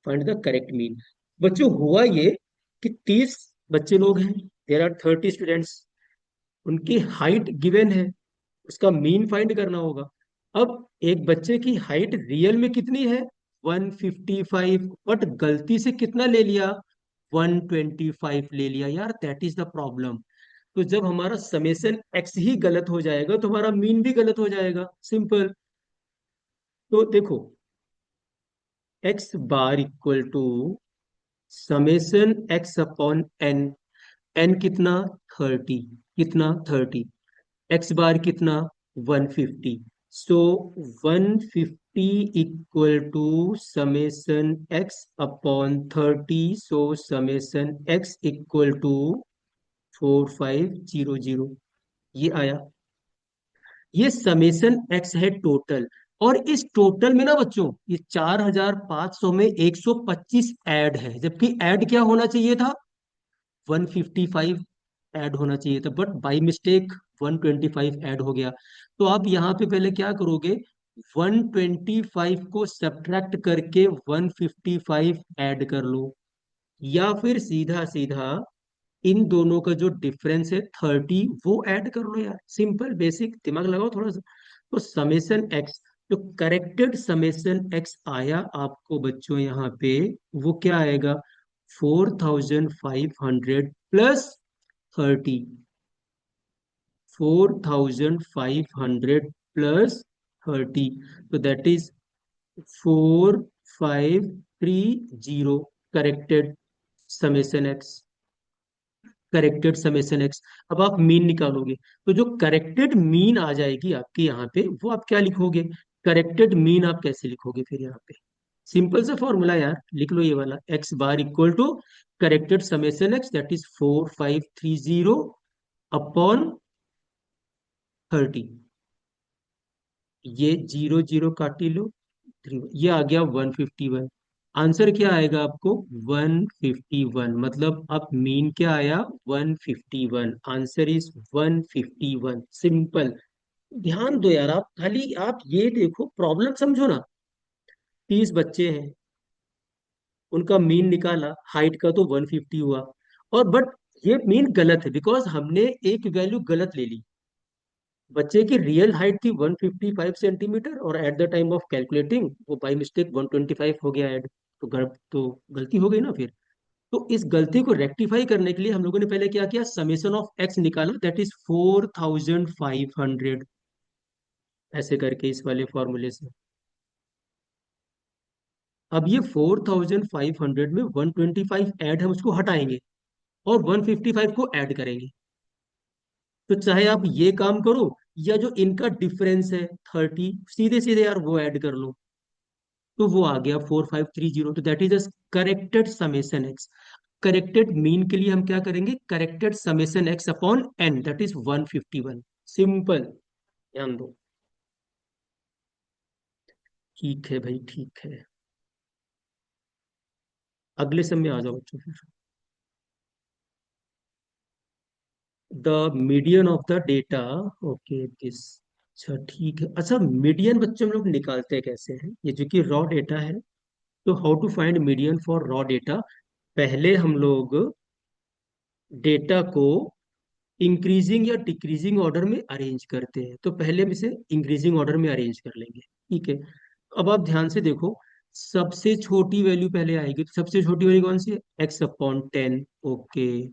Find the correct mean. बच्चों हुआ ये कि 30 बच्चे लोग हैं, there are 30 students, उनकी height given है, उसका मीन फाइंड करना होगा। अब एक बच्चे की हाइट रियल में कितनी है? 155, बट गलती से कितना ले लिया? 125 ले लिया यार, दैट इज द प्रॉब्लम। तो जब हमारा समेशन एक्स ही गलत हो जाएगा तो हमारा मीन भी गलत हो जाएगा, सिंपल। तो देखो, x bar equal to summation x upon n. N कितना? 30। कितना? 30। एक्स बार कितना? 150। So 150 equal to summation x upon 30। So summation x equal to 4500। ये आया। ये समेशन एक्स है टोटल। और इस टोटल में ना बच्चों, ये 4500 में 125 ऐड है, जबकि ऐड क्या होना चाहिए था? 155 ऐड होना चाहिए था, बट बाई मिस्टेक 125 ऐड हो गया। तो आप यहाँ पे पहले क्या करोगे? 125 को सब्ट्रैक्ट करके 155 ऐड कर लो, या फिर सीधा सीधा इन दोनों का जो डिफरेंस है 30 वो ऐड कर लो यार, सिंपल बेसिक, दिमाग लगाओ थोड़ा सा। तो समेशन एक्स, जो करेक्टेड समेशन एक्स आया आपको बच्चों यहाँ पे, वो क्या आएगा? 4500 प्लस 30। 4500 प्लस 30, तो that is 4530। Corrected summation x. Corrected summation x. अब आप मीन निकालोगे, तो जो करेक्टेड मीन आ जाएगी आपके यहाँ पे, वो आप क्या लिखोगे? करेक्टेड मीन आप कैसे लिखोगे फिर यहाँ पे? सिंपल सा फॉर्मूला यार, लिख लो ये वाला, x bar equal to corrected summation x, that is 4530 upon 30। ये जीरो जीरो काटी लो, ये आ गया 151। आंसर क्या आएगा आपको? 151। मतलब अब मीन क्या आया? 151। Answer is 151, simple. ध्यान दो यार, आप खाली आप ये देखो, प्रॉब्लम समझो ना। 30 बच्चे हैं, उनका मीन निकाला, हाइट का तो 150 हुआ, और बट ये मीन गलत है बिकॉज हमने एक वैल्यू गलत ले ली। बच्चे की रियल हाइट थी 155 सेंटीमीटर, और at the time of calculating वो बाई मिस्टेक 125 हो गया ऐड। तो गलती हो गई ना फिर। तो इस गलती को रेक्टिफाई करने के लिए हम लोगों ने पहले क्या किया? समेशन ऑफ एक्स निकाला, दैट इज 4500। ऐसे करके इस वाले फॉर्मूले से। अब ये 4500 में 125 ऐड, हम उसको हटाएंगे और 155 को ऐड करेंगे। तो चाहे आप ये काम करो, या जो इनका डिफरेंस है 30, सीधे सीधे यार वो ऐड कर लो, तो वो आ गया 4530। तो that is corrected summation x. Corrected mean के लिए हम क्या करेंगे? Corrected summation x upon n, that is 151। Simple. ध्यान दो। ठीक है भाई, ठीक है। अगले सब में आ जाओ बच्चों फिर। The median of the data. Okay this. अच्छा ठीक है। अच्छा, मीडियन बच्चों हम लोग निकालते कैसे हैं? ये जो कि रॉ डेटा है, तो how to find median for raw data? पहले हम लोग डेटा को इंक्रीजिंग या डिक्रीजिंग ऑर्डर में अरेंज करते हैं, तो पहले हम इसे इंक्रीजिंग ऑर्डर में अरेंज कर लेंगे, ठीक है। अब आप ध्यान से देखो, सबसे छोटी वैल्यू पहले आएगी, तो सबसे छोटी वैल्यू कौन सी है? X upon 10। Okay,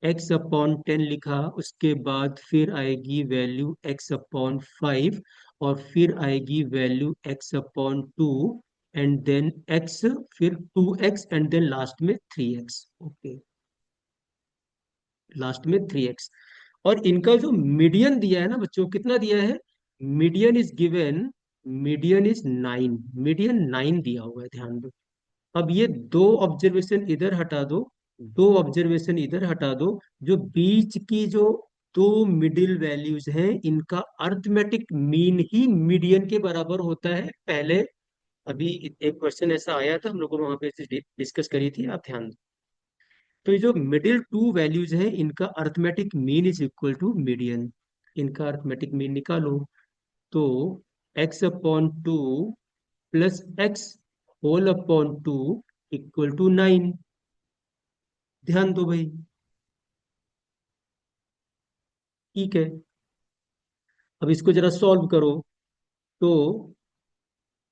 x upon 10 लिखा, उसके बाद फिर आएगी वैल्यू एक्स अपॉन 5, और फिर आएगी value x upon 2, and then x, फिर 2x, एंड देन लास्ट में 3x। ओके, लास्ट में 3x। और इनका जो मीडियन दिया है ना बच्चों, कितना दिया है? Median is given, median is 9। Median 9 दिया हुआ है, ध्यान दो। अब ये दो ऑब्जर्वेशन इधर हटा दो, दो ऑब्जर्वेशन इधर हटा दो, जो बीच की जो दो मिडिल वैल्यूज हैं, इनका अर्थमेटिक मीन ही मीडियन के बराबर होता है, पहले अभी एक क्वेश्चन ऐसा आया था, हम लोगों ने वहां पे डिस्कस करी थी, आप ध्यान दो। तो ये जो मिडिल टू वैल्यूज है, इनका arithmetic mean is equal to median. इनका अर्थमेटिक मीन निकालो। तो x upon two plus x whole upon two equal to 9। ध्यान दो भाई। ठीक है, अब इसको जरा सॉल्व करो। तो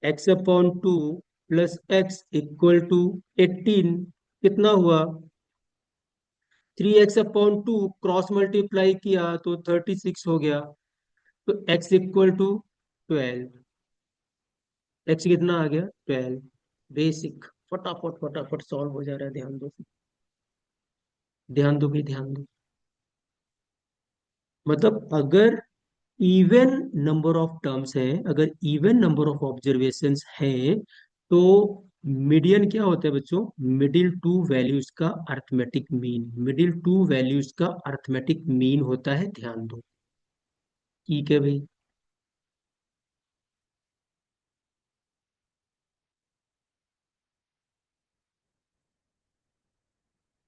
x upon two plus x equal to 18 कितना हुआ? 3x upon two cross multiply किया तो 36 हो गया। तो x इक्वल टू 12। x कितना आ गया? 12। बेसिक। फटाफट फटाफट सॉल्व हो जा रहा है, ध्यान दो। ध्यान दो भाई, ध्यान दो। मतलब अगर इवन नंबर ऑफ टर्म्स है, अगर इवन नंबर ऑफ ऑब्जर्वेशंस हैं, तो मीडियन क्या होता है बच्चों? मिडिल टू वैल्यूज का arithmetic mean. Middle to values का अर्थमेटिक मीन होता है, ध्यान दो। ठीक है भाई।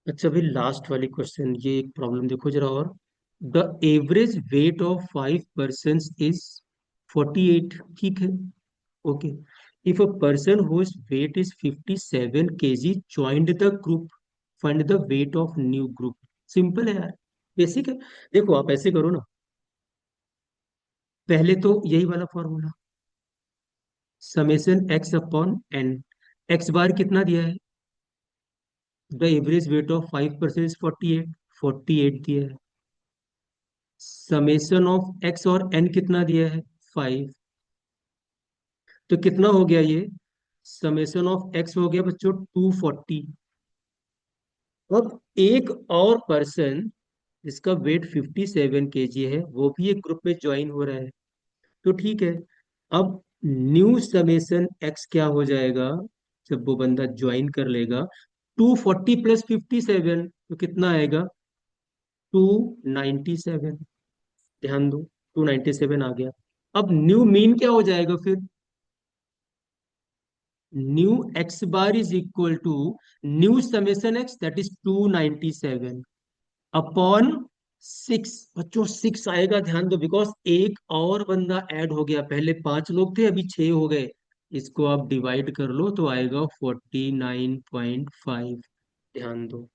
अच्छा भाई, लास्ट वाली क्वेश्चन, ये एक प्रॉब्लम देखो जरा और। The average weight of 5 person is 48। ठीक है, okay. If a person whose weight is 57 kg joined the group, find the weight of new group. Simple है यार, बेसिक है। देखो आप ऐसे करो ना, पहले तो यही वाला formula, summation x upon n. X bar कितना दिया है? The average weight of 5 person is 48। 48 दिया है। समेशन ऑफ एक्स और एन कितना दिया है? 5। तो कितना हो गया ये? समेशन ऑफ एक्स हो गया बच्चों 240। अब एक और पर्सन जिसका वेट 57 kg है, वो भी एक ग्रुप में ज्वाइन हो रहा है। तो ठीक है, अब न्यू समेशन एक्स क्या हो जाएगा जब वो बंदा ज्वाइन कर लेगा? 240 प्लस 57 तो कितना आएगा? 297। ध्यान दो, 297 आ गया। अब न्यू मीन क्या हो जाएगा फिर? New x bar is equal to new summation x, that is 297 upon 6। बच्चों 6 आएगा, ध्यान दो, बिकॉज एक और बंदा ऐड हो गया। पहले 5 लोग थे, अभी 6 हो गए। इसको आप डिवाइड कर लो तो आएगा 49.5। ध्यान दो,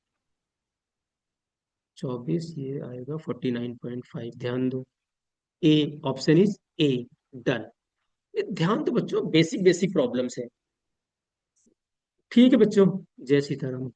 24, ये आएगा 49.5। ध्यान दो, A option is a. Done. ध्यान दो बच्चों, बेसिक बेसिक प्रॉब्लम्स है। ठीक है बच्चों, जय सीताराम।